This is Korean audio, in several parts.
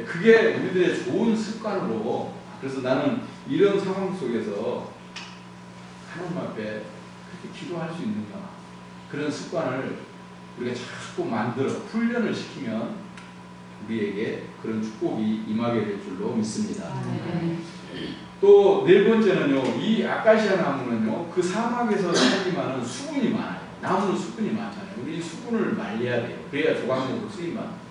그게 우리들의 좋은 습관으로, 그래서 나는 이런 상황 속에서 하나님 앞에 그렇게 기도할 수 있는가, 그런 습관을 우리가 자꾸 만들어 훈련을 시키면 우리에게 그런 축복이 임하게 될 줄로 믿습니다. 또 네 번째는요, 이 아카시아 나무는요, 그 사막에서 살기만은 수분이 많아요. 나무는 수분이 많잖아요. 우리 수분을 말려야 돼요. 그래야 조각목으로 쓰이만.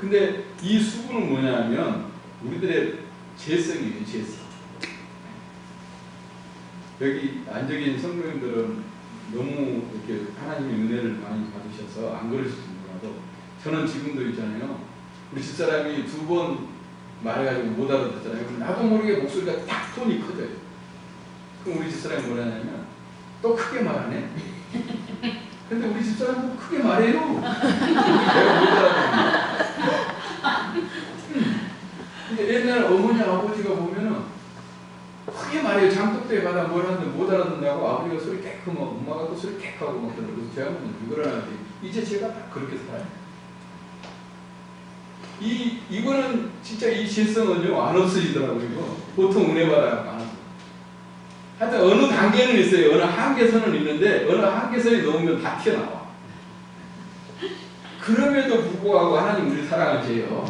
근데 이 수분은 뭐냐면 우리들의 재성이에요, 재성. 여기 앉아 계신 성도님들은 너무 이렇게 하나님의 은혜를 많이 받으셔서 안 그러실지 몰라도, 저는 지금도 있잖아요. 우리 집사람이 2번 말해가지고 못 알아듣잖아요. 그럼 나도 모르게 목소리가 딱 톤이 커져요. 그럼 우리 집사람이 뭐라 하냐면, 또 크게 말하네? 근데 우리 집사람도 크게 말해요. 내가 못 알아듣는. 근데 옛날 어머니 아버지가 보면은 크게 말해요. 장독대에 가다 뭘 하는데 못 알아듣는다고 아버지가 소리 깨끗 하고 엄마가 또 소리 깨끗 하고 막 그러고, 그래서 제가 보면 이걸 하는데 이제 제가 딱 그렇게 살아요. 이거는 진짜 이 실성은요 안 없어지더라고요. 보통 은혜 받아요 안 없어요. 하여튼 어느 단계는 있어요. 어느 한계선은 있는데 어느 한계선이 넘으면 다 튀어나와. 그럼에도 불구하고 하나님 우리 사랑하세요.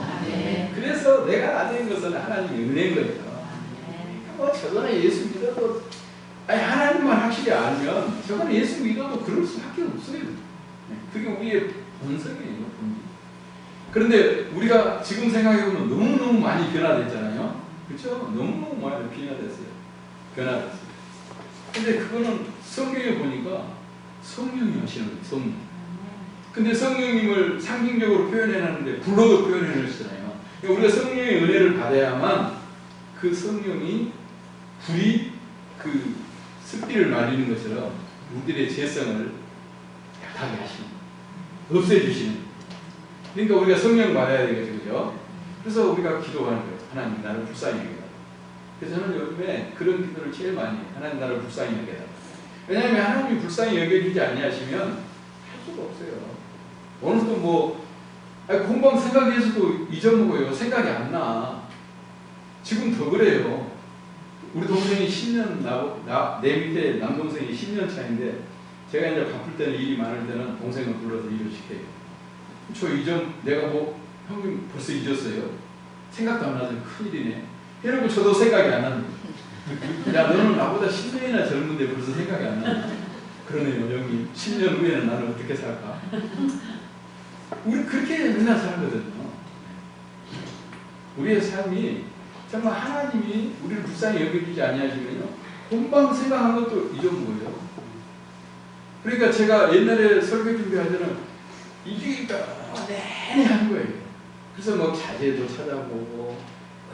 그래서 내가 나된 것은 하나님의 은혜인 거예요. 뭐 저거는 예수 믿어도, 아니 하나님만 확실히 알면 저거는 예수 믿어도 그럴 수밖에 없어요. 그게 우리의 본성이에요. 그런데 우리가 지금 생각해보면 너무너무 많이 변화됐잖아요. 그렇죠? 너무너무 많이 변화됐어요. 근데 그거는 성경에 보니까 성령이 하시는 거예요. 성령. 근데 성령님을 상징적으로 표현해놨는데 불로도 표현해놓으시잖아요. 우리가 성령의 은혜를 받아야만 그 성령이 불이 그 습기를 말리는 것처럼 우리들의 재성을 약하게 하시는, 없애주시는. 그러니까 우리가 성령 받아야 되겠죠. 그죠? 그래서 우리가 기도하는 거예요. 하나님 나를 불쌍히 여겨라. 그래서 저는 요즘에 그런 기도를 제일 많이 해요. 하나님 나를 불쌍히 여겨라. 왜냐하면 하나님이 불쌍히 여겨주지 아니하시면 할 수가 없어요. 어느 또 뭐 금방 생각해서도 잊어먹어요. 생각이 안 나. 지금 더 그래요. 우리 동생이 10년, 내 밑에 남동생이 10년 차인데, 제가 이제 바쁠 때는, 일이 많을 때는 동생을 불러서 일을 시켜요. 내가 뭐, 형님 벌써 잊었어요? 생각도 안 나서 큰일이네. 해놓고 저도 생각이 안 나는 거예요. 야, 너는 나보다 10년이나 젊은데 벌써 생각이 안 나네. 그러네요, 형님. 10년 후에는 나는 어떻게 살까? 우리 그렇게 맨날 살거든요. 우리의 삶이 정말 하나님이 우리를 불쌍히 여겨주지 아니하시면요, 금방 생각한 것도 잊어먹어요. 그러니까 제가 옛날에 설교 준비할 때는 이게 내내 한 거예요. 그래서 뭐 자제도 찾아보고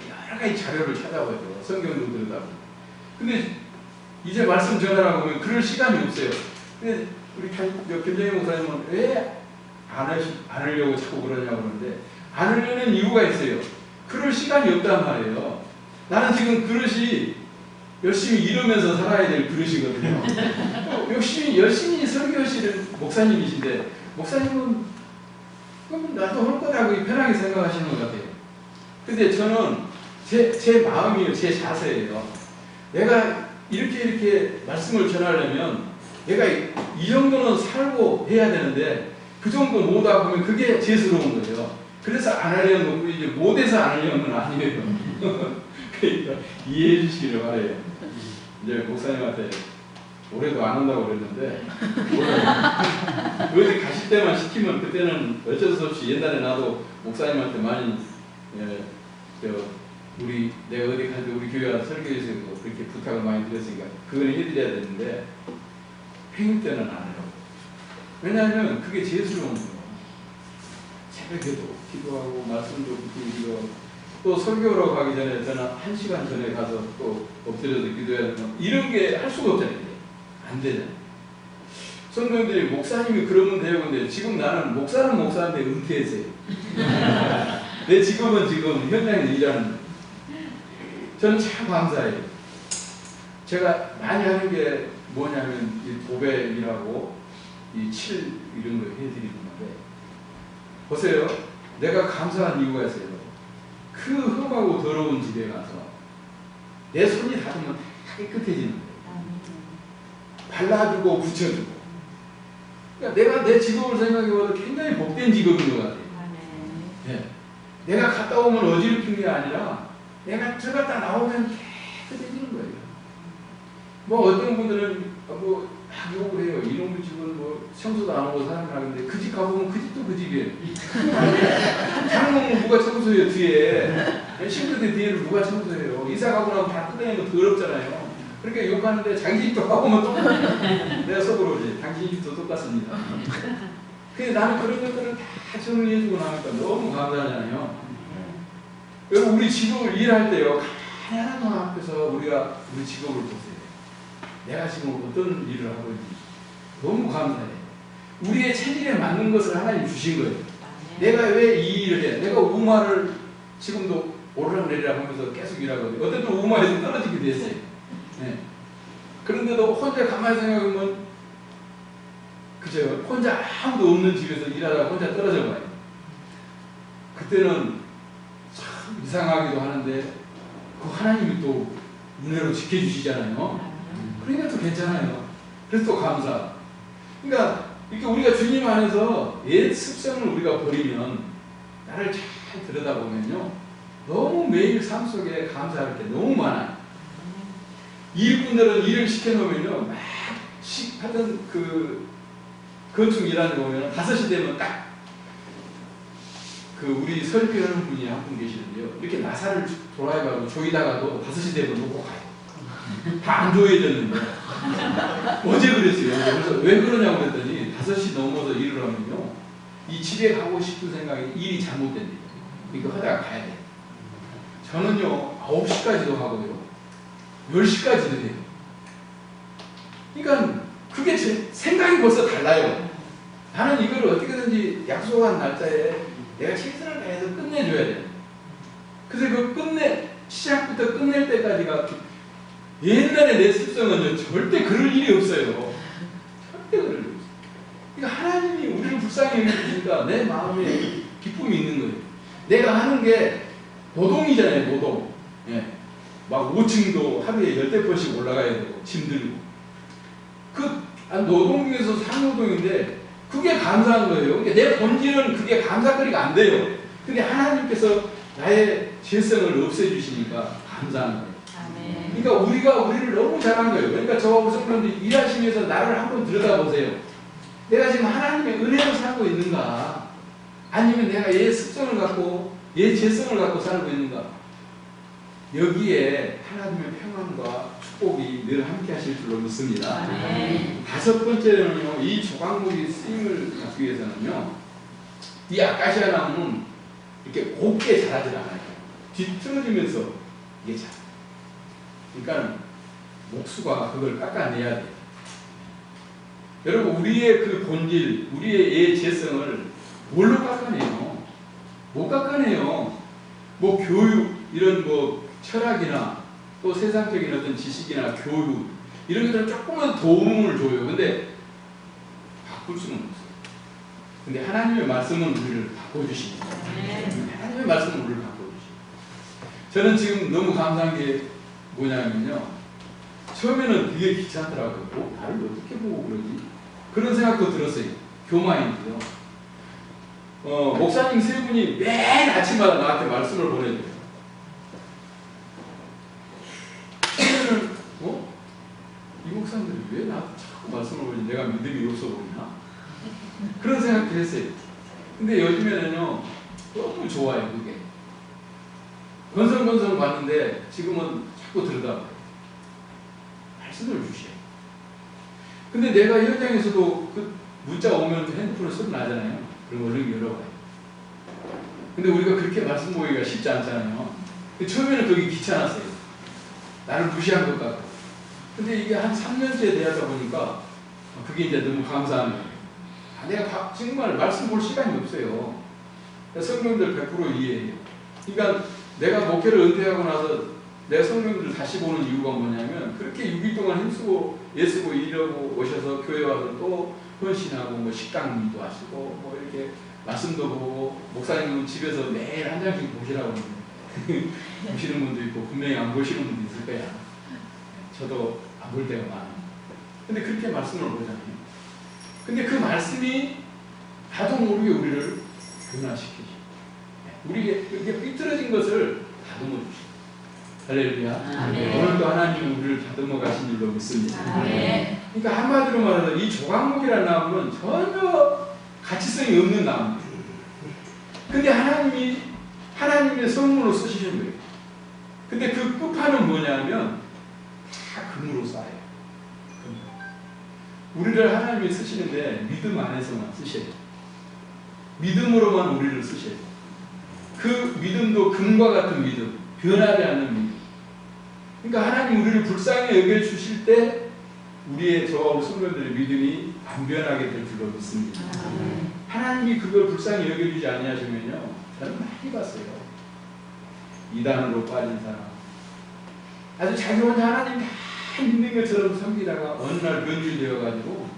여러 가지 자료를 찾아보죠. 성경도 들여다보고. 근데 이제 말씀 전하라고 하면 그럴 시간이 없어요. 근데 우리 김정희 목사님은 왜 안 하려고 자꾸 그러냐고 그러는데, 안 하려는 이유가 있어요. 그럴 시간이 없단 말이에요. 나는 지금 그릇이 열심히 이루면서 살아야 될 그릇이거든요. 열심히 설교하시는 목사님이신데, 목사님은 그럼 나도 할 거라고 편하게 생각하시는 것 같아요. 근데 저는 제 마음이에요. 제 자세예요. 내가 이렇게 말씀을 전하려면 내가 이 정도는 살고 해야 되는데, 그 정도 못하고 보면 그게 죄스러운 거예요. 그래서 안 하려는 거고, 이제 못해서 안 하려는 건 아니에요. 그러니까 이해해 주시기를 바래요. 이제 목사님한테 올해도 안 한다고 그랬는데, 어디 가실 때만 시키면 그때는 어쩔 수 없이, 옛날에 나도 목사님한테 많이 내가 어디 갈 때 우리 교회 와서 설교해서 그렇게 부탁을 많이 드렸으니까 그건 해드려야 되는데, 회의 때는 안 해요. 왜냐하면 그게 죄스러운 거예요. 새벽에도 기도하고 말씀도 드리고, 또 설교로 가기 전에 저는 1시간 전에 가서 또 엎드려서 기도해야 되고, 이런 게 할 수가 없잖아요. 안 되잖아요. 성도님들이 목사님이 그러면 돼요. 근데 지금 나는 목사는 목사인데 은퇴했어요. 내 직업은 지금 현장에서 일하는 거예요. 저는 참 감사해요. 제가 많이 하는 게 뭐냐면 이 도배이라고 이 칠 이런 거 해드리는 건데, 보세요. 내가 감사한 이유가 있어요. 그 흠하고 더러운 집에 가서 내 손이 닿으면 다 깨끗해지는 거예요. 발라주고 붙여주고. 그러니까 내가 내 직업을 생각해봐도 굉장히 복된 직업인 것 같아요. 네. 내가 갔다 오면 어지럽힌 게 아니라 내가 들어갔다 나오면 깨끗해지는 거예요. 뭐 어떤 분들은 뭐 욕을 해요. 이놈의 집은 뭐 청소도 안 하고 사람이 하는데 그 집 가보면 그 집도 그 집이에요. 장롱은 누가 청소해요 뒤에. 싱크대 뒤에를 누가 청소해요. 이사 가고 나면 다 뜯어내는 거 더럽잖아요. 그러니까 욕하는데 자기 집도 가보면 똑같아. 내가 속으로 오지. 당신 집도 똑같습니다. 근데 나는 그런 것들을 다 정리해주고 나니까 너무 감사하잖아요. 여러분 우리 직업을 일할 때요. 가난한 분 앞에서 우리가 우리 직업을 보세요. 내가 지금 어떤 일을 하고 있는지 너무 감사해. 우리의 체질에 맞는 것을 하나님 주신 거예요. 내가 왜 이 일을 해? 내가 우마를 지금도 오르락내리락 하면서 계속 일하거든요. 어떤 또 우마에서 떨어지게 됐어요. 네. 그런데도 혼자 가만히 생각하면 그죠? 혼자 아무도 없는 집에서 일하다가 혼자 떨어져 봐요. 그때는 참 이상하기도 하는데 그 하나님이 또 은혜로 지켜주시잖아요. 그러니까 또 괜찮아요. 그래서 또 감사. 그러니까 이렇게 우리가 주님 안에서 옛 습성을 우리가 버리면 나를 잘 들여다보면요. 너무 매일 삶 속에 감사할 게 너무 많아요. 일꾼들은 일을 시켜놓으면요. 막 하던 그 건축 일하는 거 보면 5시 되면 딱 그 우리 설교하는 분이 한 분 계시는데요. 이렇게 나사를 돌아가고 조이다가도 5시 되면 놓고 가요. 다 안 조여졌는데. 어제 그랬어요. 그래서 왜 그러냐고 그랬더니 5시 넘어서 일을 하면요. 이 집에 가고 싶은 생각이 일이 잘못된대요. 그러니까 하다가 가야 돼요. 저는요. 9시까지도 하고요. 10시까지도 해요. 그러니까 그게 제 생각이 벌써 달라요. 나는 이걸 어떻게든지 약속한 날짜에 내가 최선을 다해서 끝내줘야 돼요. 그래서 그 시작부터 끝낼 때까지가 옛날에 내 습성은 절대 그럴 일이 없어요. 절대 그럴 일이 없어요. 그러니까 하나님이 우리를 불쌍히 여기시니까 내 마음에 기쁨이 있는 거예요. 내가 하는 게 노동이잖아요, 노동. 예. 막 5층도 하루에 10대번씩 올라가야 되고, 짐 들고. 그 노동 중에서 상노동인데, 그게 감사한 거예요. 그러니까 내 본질은 그게 감사거리가 안 돼요. 근데 하나님께서 나의 죄성을 없애주시니까 감사한 거예요. 그러니까 우리가 우리를 너무 잘한 거예요. 그러니까 저하고 성도님들 일하시면서 나를 한번 들여다보세요. 내가 지금 하나님의 은혜로 살고 있는가? 아니면 내가 얘 습성을 갖고, 얘 죄성을 갖고 살고 있는가? 여기에 하나님의 평안과 축복이 늘 함께 하실 줄로 믿습니다. 다섯 번째는요, 이 조각목이 쓰임을 받기 위해서는요, 이 아카시아 나무는 이렇게 곱게 자라지 않아요. 뒤틀어지면서 이게 자라요. 그러니까 목수가 그걸 깎아내야 돼요. 여러분, 우리의 그 본질, 우리의 재성을 뭘로 깎아내요? 못 깎아내요. 뭐 교육, 이런 뭐 철학이나 또 세상적인 어떤 지식이나 교육 이런 것들은 조금은 도움을 줘요. 근데 바꿀 수는 없어요. 근데 하나님의 말씀은 우리를 바꿔주십니다. 하나님의 말씀은 우리를 바꿔주십니다. 저는 지금 너무 감사한 게 뭐냐면요. 처음에는 되게 귀찮더라고요. 나를 어떻게 보고 그러지? 그런 생각도 들었어요. 교마인데요. 목사님 세 분이 매일 아침마다 나한테 말씀을 보내줘요. 처음에는 이 목사님들이 왜 나한테 자꾸 말씀을 보내지? 내가 믿음이 없어 보이나? 그런 생각도 했어요. 근데 요즘에는요 너무 좋아요. 그게 건성건성 봤는데 지금은 자꾸 들여다봐요. 말씀을 주셔요. 근데 내가 현장에서도 그 문자 오면 핸드폰에 소리 나잖아요. 그럼 얼른 열어봐요. 근데 우리가 그렇게 말씀 보기가 쉽지 않잖아요. 처음에는 그게 귀찮았어요. 나를 무시한 것 같고. 근데 이게 한 3년째 되다 보니까 그게 이제 너무 감사한 거예요. 내가 정말 말씀 볼 시간이 없어요. 성령들 100% 이해해요. 그러니까 내가 목회를 은퇴하고 나서 내가 성령들을 다시 보는 이유가 뭐냐면 그렇게 6일 동안 힘쓰고 애쓰고 일하고 오셔서 교회 와서 또 헌신하고 뭐 식당도 하시고 뭐 이렇게 말씀도 보고 목사님은 집에서 매일 한 장씩 보시라고 하는데 보시는 분도 있고 분명히 안 보시는 분도 있을 거야. 저도 안 볼 때가 많아. 근데 그렇게 말씀을 보잖아요. 근데 그 말씀이 나도 모르게 우리를 변화시키죠. 우리가 이렇게 삐뚤어진 것을 다듬어 주시죠. 할렐루야. 오늘도 하나님이 우리를 다듬어 가신 줄로 믿습니다. 그러니까 한마디로 말해서 이 조각목이라는 나무는 전혀 가치성이 없는 나무입니다. 근데 하나님이 하나님의 선물로 쓰시는 거예요. 근데 그 끝판은 뭐냐면 다 금으로 쌓여요. 우리를 하나님이 쓰시는데 믿음 안에서만 쓰셔야 돼요. 믿음으로만 우리를 쓰셔야 돼요. 그 믿음도 금과 같은 믿음, 변하지 않는 믿음. 그러니까 하나님 우리를 불쌍히 여겨주실 때 우리의 저와 우리 성도들의 믿음이 안 변하게 될 줄로 믿습니다. 하나님이 그걸 불쌍히 여겨주지 아니하시면요, 저는 많이 봤어요. 이단으로 빠진 사람, 아주 자기 혼자 하나님 다 믿는 것처럼 섬기다가 어느 날 변질되어가지고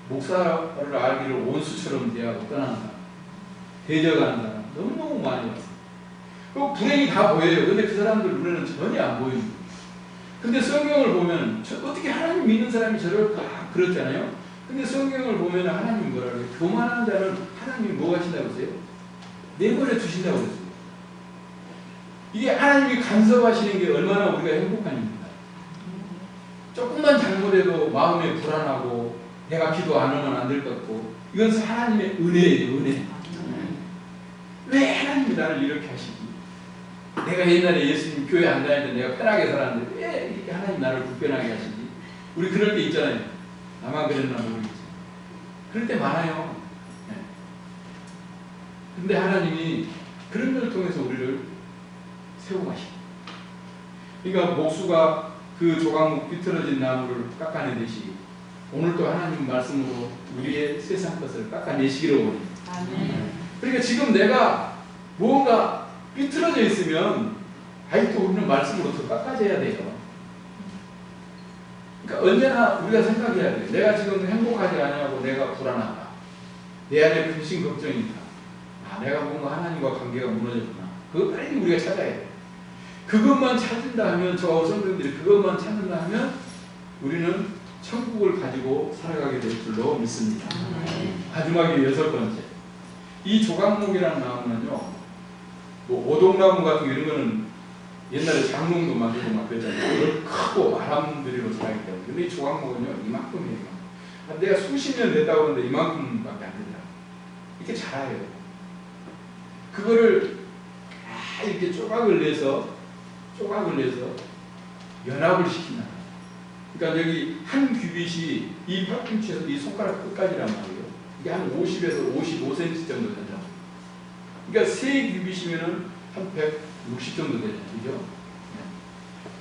목사를 알기를 원수처럼 대하고 떠나는 사람, 대적하는 사람 너무너무 많이 봤어요. 그 불행이 다 보여요. 근데 그 사람들 눈에는 전혀 안 보입니다. 근데 성경을 보면 어떻게 하나님 믿는 사람이 저럴까 그렇잖아요. 근데 성경을 보면 하나님 뭐라 그래요? 교만한 자는 하나님이 뭐 하신다고 그러세요? 내버려 두신다고 그랬어요. 이게 하나님이 간섭하시는 게 얼마나 우리가 행복한 일입니다. 조금만 잘못해도 마음에 불안하고 내가 기도 안 하면 안 될 것 같고, 이건 하나님의 은혜예요. 은혜. 왜 하나님이 나를 이렇게 하시지? 내가 옛날에 예수님 교회 안 다닐 때 내가 편하게 살았는데 왜 이렇게 하나님 나를 불편하게 하시지? 우리 그럴 때 있잖아요. 나만 그랬나 모르겠지. 그럴 때 많아요. 네. 근데 하나님이 그런 걸 통해서 우리를 세워가십니다. 그러니까 목수가 그 조각목 비틀어진 나무를 깎아내듯이 오늘도 하나님 말씀으로 우리의 세상 것을 깎아내시기를 원합니다. 그러니까 지금 내가 무언가 삐뚤어져 있으면 아직도 우리는 말씀으로 더 깎아져야 돼요. 그러니까 언제나 우리가 생각해야 돼요. 내가 지금 행복하지 않냐고 내가 불안하다. 내 안에 근심 걱정이 있다. 아, 내가 뭔가 하나님과 관계가 무너졌구나. 그거 빨리 우리가 찾아야 돼요. 그것만 찾는다 하면, 저와 성도들이 그것만 찾는다 하면 우리는 천국을 가지고 살아가게 될 줄로 믿습니다. 마지막에 6번째. 이 조각목이라는 나무는요, 뭐 오동나무 같은 이런 거는 옛날에 장롱도 만들고 막 그랬잖아요. 크고 바람들이로 자라기 때문에. 근데 이 조각목은요, 이만큼이에요. 내가 수십 년 됐다고 하는데 이만큼밖에 안 되더라고요. 이렇게 자라요. 그거를 다 이렇게 조각을 내서 연합을 시킨다. 그러니까 여기 한 규빗이 이 팔꿈치에서 이 손가락 끝까지란 말이에요. 이게 한 50에서 55cm 정도 된다. 그러니까 세 규빗이면은 한 160 정도 되잖아요. 그죠?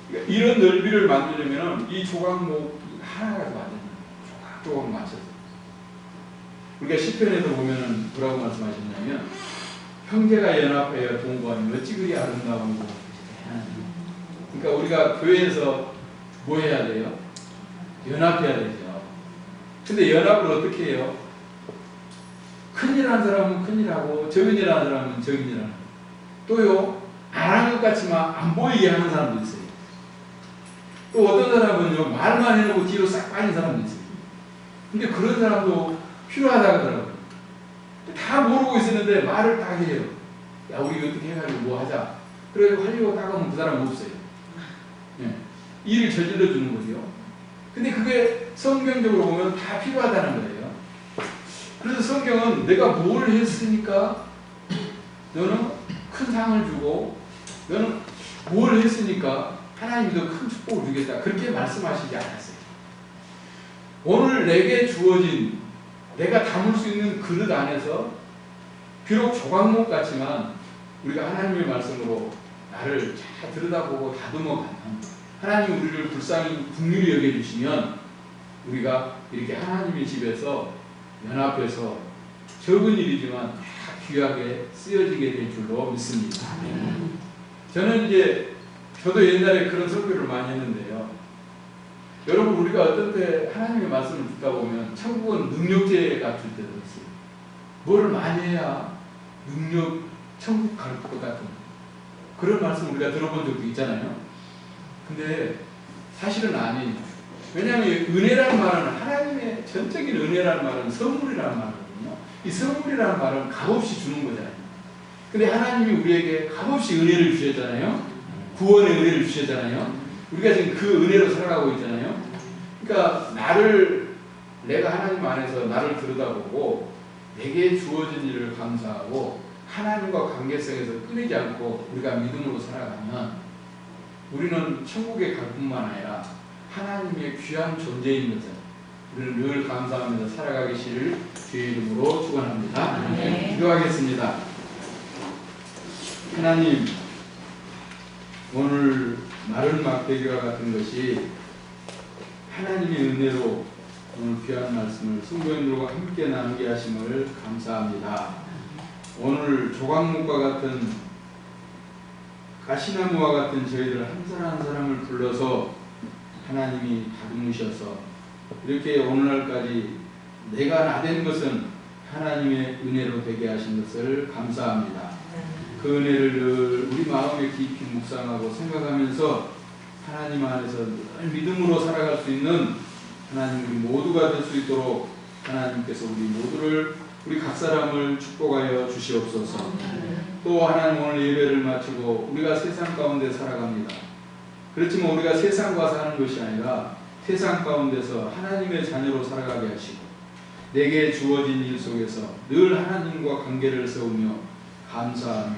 그러니까 이런 넓이를 만들려면 이 조각목 하나가 만드는 거예요. 조각 맞춰서. 우리가 시편에서 보면은 뭐라고 말씀하셨냐면, 형제가 연합하여 동거하면 어찌 그리 아름다운 거. 그러니까 우리가 교회에서 뭐 해야 돼요? 연합해야 되죠. 근데 연합을 어떻게 해요? 큰일 한 사람은 큰일하고 적은일 하는 사람은 적은일 하는. 또요, 안 한 것 같지만 안 보이게 하는 사람도 있어요. 또 어떤 사람은요, 말만 해놓고 뒤로 싹 빠진 사람도 있어요. 근데 그런 사람도 필요하다고 하더라고요. 다 모르고 있었는데 말을 딱 해요. 야, 우리 어떻게 해가지고 뭐 하자. 그래서 하려고 딱 하면 그 사람은 없어요. 네. 일을 저질러 주는 거죠. 근데 그게 성경적으로 보면 다 필요하다는 거예요. 그래서 성경은 내가 뭘 했으니까 너는 큰 상을 주고, 너는 뭘 했으니까 하나님이 더 큰 축복을 주겠다. 그렇게 말씀하시지 않았어요. 오늘 내게 주어진, 내가 담을 수 있는 그릇 안에서 비록 조각목 같지만 우리가 하나님의 말씀으로 나를 잘 들여다보고 다듬어가면, 하나님이 우리를 불쌍히 긍휼히 여겨주시면 우리가 이렇게 하나님의 집에서 연합해서 적은 일이지만 다 귀하게 쓰여지게 될 줄로 믿습니다. 저는 저도 옛날에 그런 설교를 많이 했는데요. 여러분, 우리가 어떤 때 하나님의 말씀을 듣다 보면 천국은 능력자에 갖출 때도 있어요. 뭐를 많이 해야 능력 천국 갈 것 같은 그런 말씀 우리가 들어본 적도 있잖아요. 근데 사실은 아니에요. 왜냐하면 은혜라는 말은 하나님의 전적인 은혜라는 말은 선물이라는 말이거든요. 이 선물이라는 말은 값없이 주는 거잖아요. 근데 하나님이 우리에게 값없이 은혜를 주셨잖아요. 구원의 은혜를 주셨잖아요. 우리가 지금 그 은혜로 살아가고 있잖아요. 그러니까 내가 하나님 안에서 나를 들여다보고 내게 주어진 일을 감사하고 하나님과 관계성에서 끊이지 않고 우리가 믿음으로 살아가면 우리는 천국에 갈 뿐만 아니라 하나님의 귀한 존재인 것을 우리는 늘 감사하면서 살아가기를 주의 이름으로 축원합니다. 네. 기도하겠습니다. 하나님, 오늘 마른 막대기와 같은 것이 하나님의 은혜로 오늘 귀한 말씀을 성도님들과 함께 나누게 하심을 감사합니다. 오늘 조각목과 같은 가시나무와 같은 저희들 한 사람 한 사람을 불러서 하나님이 다듬으셔서 이렇게 오늘날까지 내가 나된 것은 하나님의 은혜로 되게 하신 것을 감사합니다. 그 은혜를 늘 우리 마음에 깊이 묵상하고 생각하면서 하나님 안에서 늘 믿음으로 살아갈 수 있는 하나님 우리 모두가 될 수 있도록 하나님께서 우리 각 사람을 축복하여 주시옵소서. 또 하나님 오늘 예배를 마치고 우리가 세상 가운데 살아갑니다. 그렇지만 우리가 세상과 사는 것이 아니라 세상 가운데서 하나님의 자녀로 살아가게 하시고 내게 주어진 일 속에서 늘 하나님과 관계를 세우며 감사하며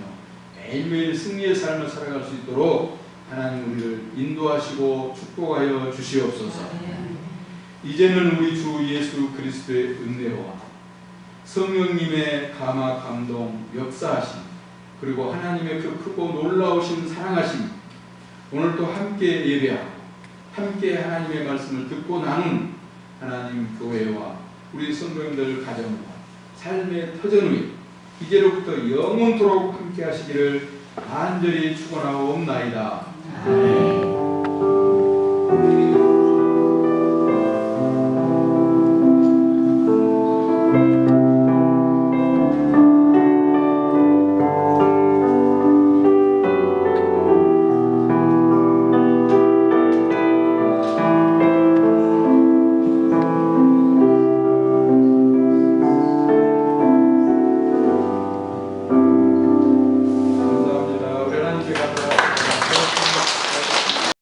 매일매일 승리의 삶을 살아갈 수 있도록 하나님 우리를 인도하시고 축복하여 주시옵소서. 이제는 우리 주 예수 그리스도의 은혜와 성령님의 감화 감동 역사하심 그리고 하나님의 그 크고 놀라우신 사랑하심 오늘도 함께 예배하고 함께 하나님의 말씀을 듣고 나눈 하나님 교회와 우리 성도님들 가정과 삶의 터전 위에 이제로부터 영원토록 함께 하시기를 간절히 축원하옵나이다.